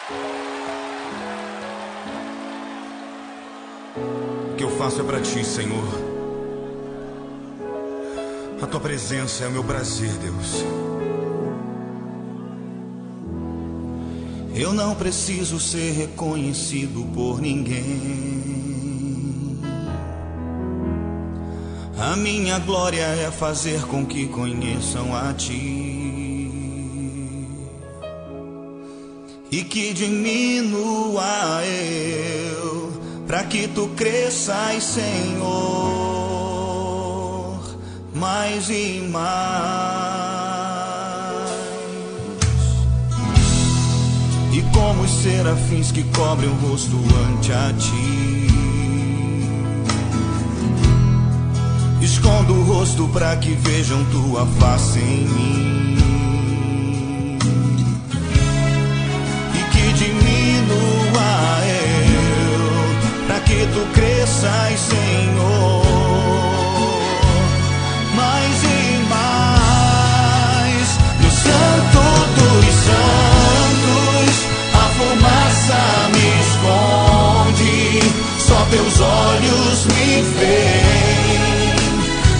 O que eu faço é pra ti, Senhor. A tua presença é o meu prazer, Deus. Eu não preciso ser reconhecido por ninguém. A minha glória é fazer com que conheçam a ti e que diminua eu, pra que tu cresças, Senhor, mais e mais. E como os serafins que cobrem o rosto ante a ti, escondo o rosto pra que vejam tua face em mim e que diminua eu, pra que tu cresças, Senhor, mais e mais. No Santo dos Santos a fumaça me esconde, só teus olhos me veem.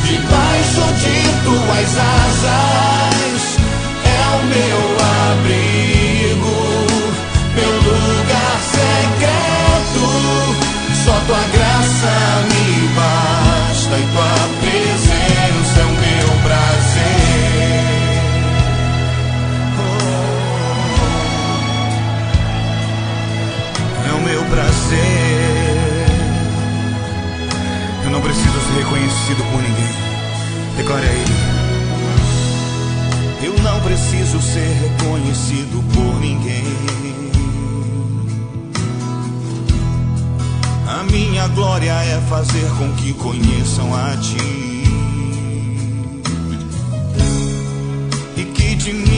Debaixo de tuas asas é o meu abrigo, meu lugar secreto. Só tua graça me basta e tua presença é o meu prazer. É o meu prazer. Eu não preciso ser reconhecido por ninguém. Declare a ele. Eu não preciso ser reconhecido por ninguém. A minha glória é fazer com que conheçam a ti e que de mim